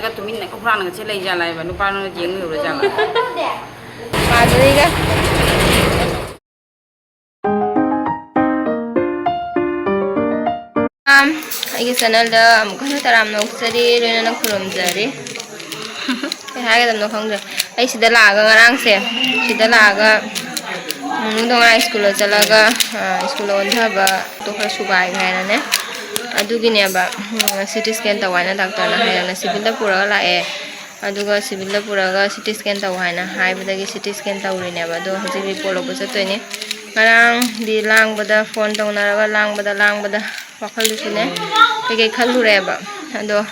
cái tụi mình này không ra là sẽ lấy ra lại và nó bao nó giếng nhiều rồi chẳng mà đi cái cái channel đó một cái ta làm nó sẽ đi lên nó khởi giờ đi cái hai cái tầm nó không được ấy chỉ để là cái ngang xe chỉ để là cái nung đông ai school cho là cái school ôn thà và tôi phải chụp bài ngày này adugine ba CT scan tawana doctor na hayana civil da pura la e aduga civil da pura ga CT scan tawana hai bada gi CT scan tawrine ba do haji report lo basa toine ngarang di lang bada phone tawna ga lang bada wakhal du sune ke khalu re ba ado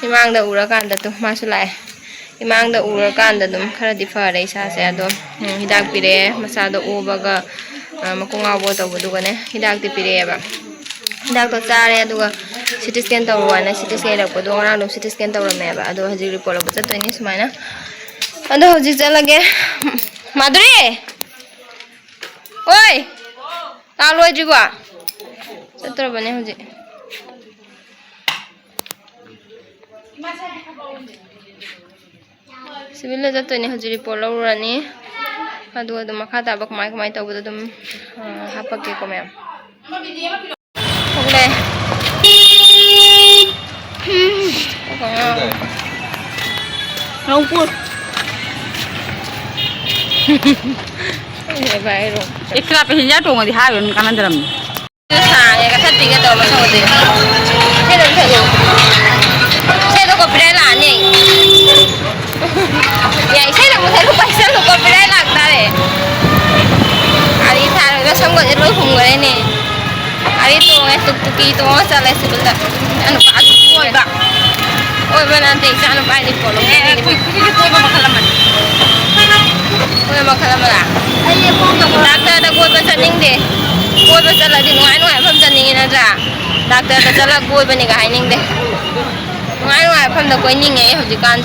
imang da ura kan da tu masu lai imang da ura kan da dum khara di fa re sa se ado hidak pire masa da oba ga makunga bo taw du ga ne hidak ti pire ba Doctor Chahi aduga CT scan tawwana CT scan lakpo do ngara CT scan tawrame ba ado haji report lo bata toini sumaina ado haji chalage Madhuri oi ka loi ba chatra bane haji civil la jatoni haji report lo rani ado do makha ta ba kamai tawbada dum hapake ko mem Oke. Rumput. Ini baru. Ikhlas pehinya tuh nggak dihabisin kanan dalam. Sang ya kan tiga tahun masuk deh. Saya dah tahu. Saya tu kopi lah ni. Ya saya dah mau tahu pasal tu kopi lah tadi. Hari thar cái xong rồi rồi không người này. Ari tuh tuk-tuki itu salah sebelah anu Pak Koiba. Koiba nanti anu Pak di kolong ini. Koiba makalaman. Koiba makalaman lah. Doctor ada Koiba Chatningde. Koiba salah di nuai pham Chatningin aja. Doctor ada salah Koiba ni ka Chatningde. Nuai pham da koi ning ai hujikan.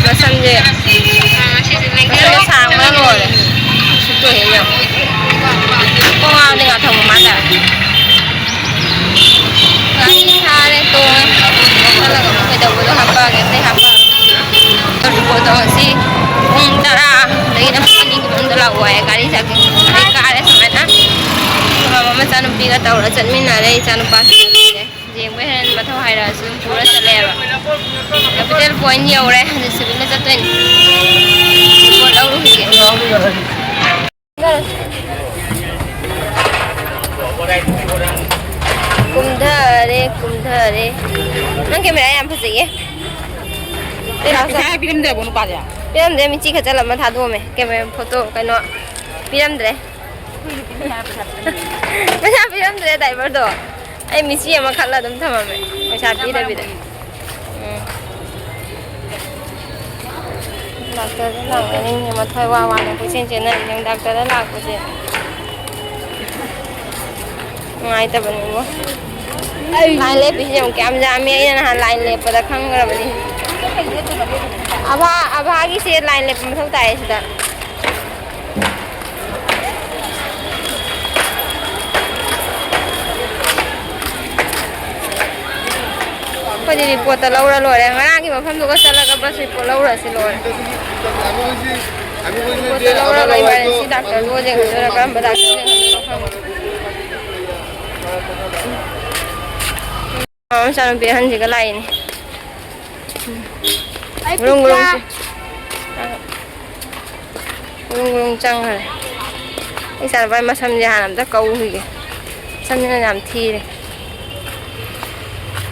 Masam je. Masam sang ma rồi. Situ he con ao dengan thằng mà đã cái tha đấy tôi nó là cái đầu của hapa cái hapa tôi của tôi si đã đấy nó không đi cũng được là quay cái đi sao cái cái đấy sao mà mà cha nó đi cái tàu là chân mình ở đây cha nó pass đấy riêng với hen mà thôi hay là xuống phố là lẹ rồi cái bây giờ quay nhiều đấy thì sự nó rất tuyệt một lâu luôn thì kumdare nang camera yam phasi te la sa piram de bonu pa ja piram de mi chi kha chala ma tha do me camera photo kai no piram de ma sa piram de dai bar do ai mi chi ma khala dum thama me ma sa pi de doctor la cái này mà thôi qua qua này trên trên này nhưng doctor đã là của chị ngay tập này quá line lep bây giờ cái am mẹ nên là line lep pada khang rồi vậy aba cái xe line lep mà thâu tay rồi đó cái gì report lâu rồi rồi ngang cái mà phim tôi có xem là cái bus report lâu rồi xin lỗi report lâu rồi vậy mà xin doctor luôn chứ không là cái mà doctor sao nó bị hành gì cái này rung trăng rồi cái sao vậy mà xăm ra làm rất câu gì xăm ra làm thi này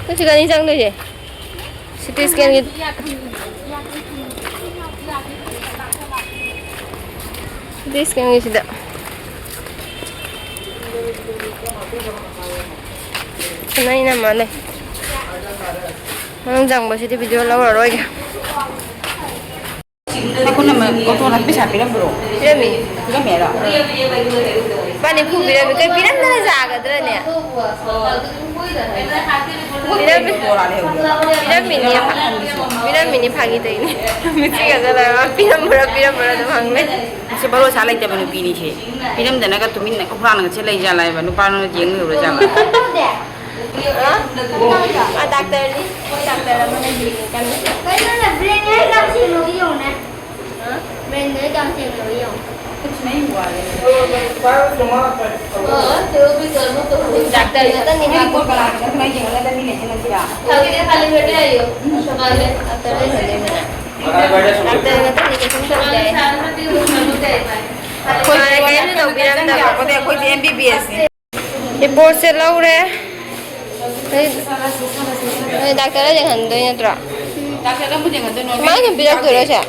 cái gì cái trăng đây gì CT scan cái CT scan cái gì đó cái này nằm ở đây nó rằng bởi vì video lâu rồi kìa aku nama kau nak bisa piram bro piram ya pani phu piram cái piram nó ra cái đó nè piram mini phagi đấy nè mình chỉ cái là piram bora nó phăng lên sẽ bao lâu lại tập nó pini chứ piram để nó cái tụi mình này không ra là sẽ lấy ra lại và nó bao nó giếng nhiều rồi chẳng doctor ni, doctor lah mana di kan? Kayaknya brain ni dah sih loyong ni. Brain ni dah sih loyong. कुछ नहीं हुआ है Doctor kata ni मेरी कोई बना के मैं ये वाला नहीं लेके ना दिया Thagi dia kali berde ayo. Kali doctor ni boleh mana? Doctor kata ni kesum kerja. कोई kayaknya तो बिराम दा को दे कोई MBBS है Report se Lwrure. Doctor aja kan tu ni terus. Doctor का मुझे नगर normal Mana yang biar terus ya?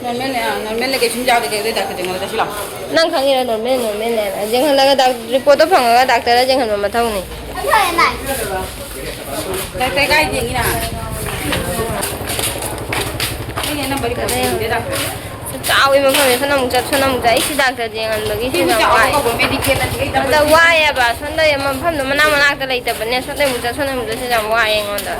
Normal लेके सुन जाओ दे डॉक्टर जंगल दा सिला Nang kang ira normal lah. Jangan laga report tu panggil doctor aja jangan mama tahu ni. Apa yang nak? Doctor का ही ना ये नंबर का दे doctor Tahu memang sana muka isi doctor jangan bagi sih nak wai. को medical ना Ada wai ya ba, sana yang mampu mana kita lagi tapi ni sana muka sih jangan wai yang ada.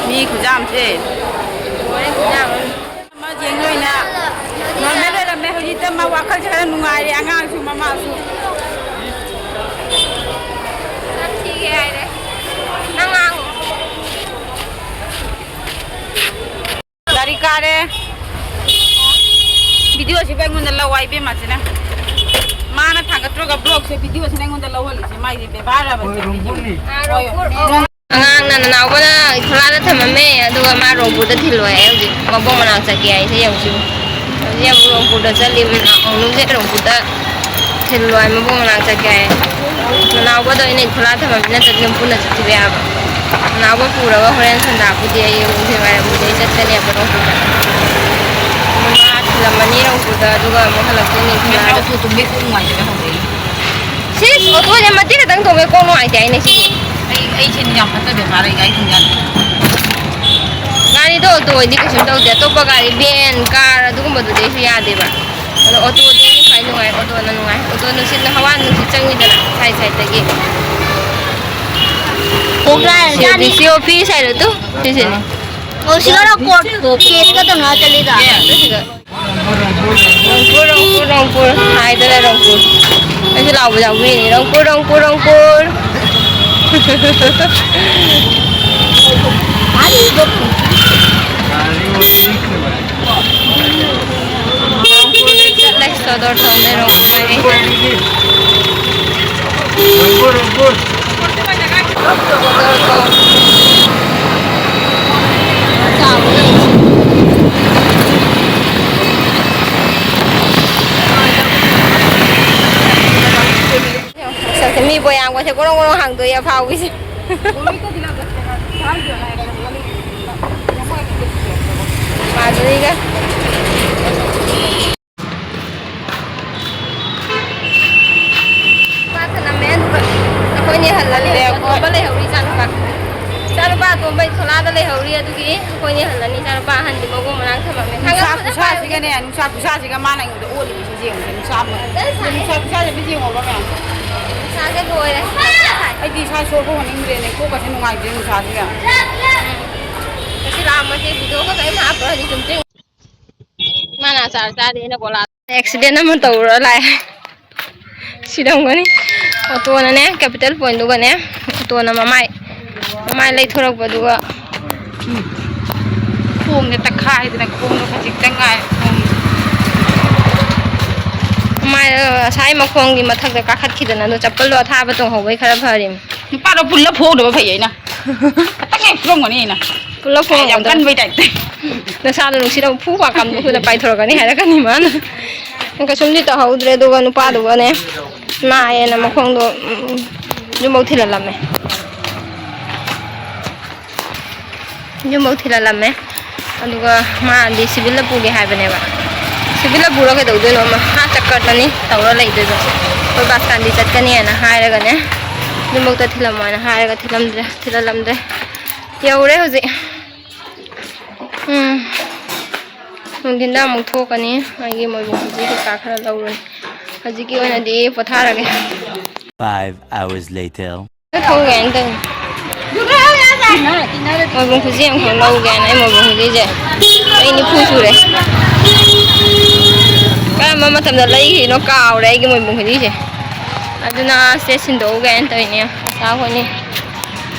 mi खुजाम से मा जेंगोय ना normal रे मैं होजी त मा वाखल छरा नुंगाय रे आंगांग सु मामा सु ठीक है रे नंगांग dari kare video si ba ngun la wai be ma china mana thanga troga blog se video si ngun la wali si mai be bara ba Angang na nanaw na ikhala na thamame aduga ma rongpur da thiloi auji mabong mana chaki ai se yang chu ya rongpur da chali na ongnu je rongpur da thiloi mabong mana chaki ai nanaw ba do ine ikhala thamame na chaklim puna chati ba nanaw ba pura ba horen sanda pu de ai ungse ba mu de chatne ba rongpur da ma thilamani rongpur da aduga mo halak ni ikhala su tum be ku ngai de ho sis oto ya mati ka dang to be ko no ai dai ne si ai chen yam phat be mara gai thung yan Gari do to ini kesum tau dia topa gari ben car adugu madu desi ya de ba ado auto de ni kai nungai auto na nungai auto nu sin hawan nu si changi dana sai sai tagi Program si si office sai tu si sini Oh, sekarang court case ka tu nak cari dah. Rongpur hai tu Rongpur ai lau ba jau ni Rongpur Hari tu. Let's start from the Rongpur mi boyang qua sẽ có hàng tươi phao cái gì mà đi cái ba thằng nam men coi như hẳn là liền có ba lấy hậu đi sang bạc sang ba tụi bay thằng lá lấy hậu đi tụi kia coi như hẳn là đi sang ba hẳn thì bao gồm mang thằng mình thằng nusa pusa sih kan ya nusa pusa sih kan mana yang udah oli sih jeng nusa pusa jadi jeng apa kan sao cái đuôi này ai di sai so ko ni mre ne ko ka se nungai jeng nusa sih ya cái làm mà cái video có cái mà up rồi đi chụp chụp mà là sao ra đi nó có là accident nó tàu rồi lại xí đông cái này ô tô này nè capital point đúng cái nè ô tô nó mà mai lấy thôi rồi đúng không khung ne takhai de khung no khajik tangai mai sai mà khong thì mà thằng cái khát khi đó nó chập lo tha vào trong hộp với khá là phơi pa do pun la pho do phải vậy nè tangai from ngani na lo phong yang kan với đại nó sao nó xí đông phú hoa cầm nó bay thôi cái này hay là cái gì mà cái súng đi tàu hậu rồi đồ nó pa đồ nè mai là mà khong đồ nhưng mau thì là làm này nhưng mau thì là làm này aduga ma di civil la pugi hai bane ba Sibila bura ke daudo no ma ha chakkartani tawra leido do koi baskandi chatkani ana hairaga ne dumokta thilamana hairaga thilalamdre yaure hoji nungdinda amuk thokani agi moibong huji ke ka khara laurun haji ki oina di potharage 5 hours later. thau ga enda moibong huji am khang lau ga na moibong huji je ai ni phu su re ka mama tam da lai no kaw re gi moibong huji je aduna se Sindok ga enta ni sa ko ni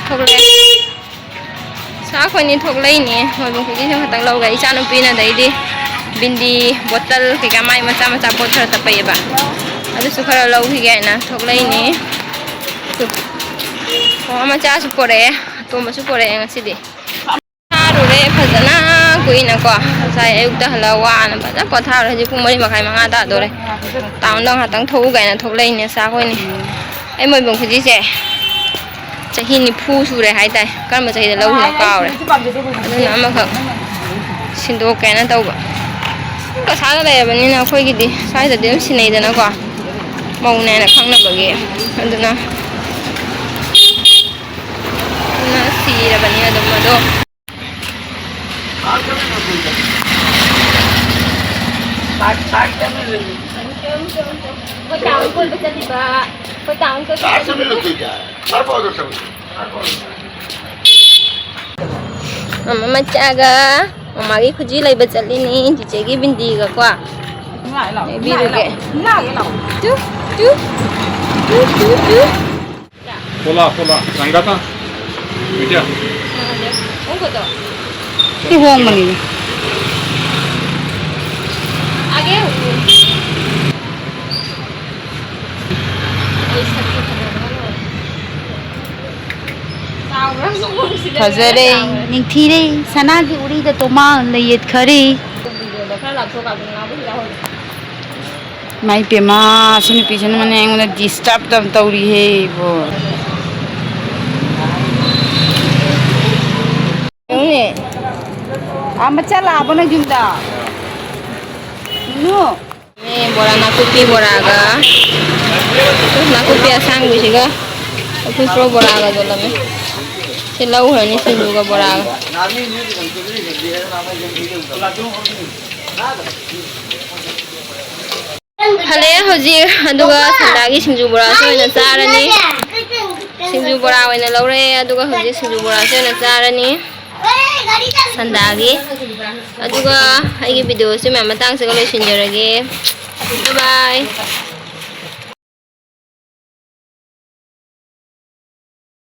thokle sa ko ni thoklai ni moibong huji se khatang lau ga Echanupagi na dai di bindi bottle ke ga mai macha macha pothar ta pai ba adu su khara lau hi ga na thoklai ni ama cha su pore to ma su pore ngasi di haru re phajana kuina ko sai ayukta hala wa na ba ja pothar haji pung mari makai manga ta dore taun dang hatang thou ga na thoklai ni sa ko ni ai moibong huji je chahi ni phu su re hai tai kan ma chahi da lau hi kaw re aduna ama kha Sindok ka na tau ba ka sa da le bani na khoi gi di sai da dem sinai da na ko mau ne na khang na ba ge aduna na sira bani na dum do ko taun ko ba chali ba ko taun ko mama machaga mama gi khuji lai ba chali ni jiche gi bindi ga kwa biru ge tu tu tu tu tu Pola, sanggata. Media. ongko to Ti hong mani. age Fazare ningthire sanagi uri da toma layet khare. Mai pema sini pisan mane ngona disturb tam tauri he bo. ne Amacha la bana jumda. No. ne bora nakupi bora ga terus nakupi asang bisiga terus pro bora ga dolame silau hani sinju ga bora ga hale hoji aduga sandagi sinju bora so na charani sinju bora oina laure aduga hoji sinju bora so na charani sandagi aduga aigi video se matang se ga loisinjarage bye bye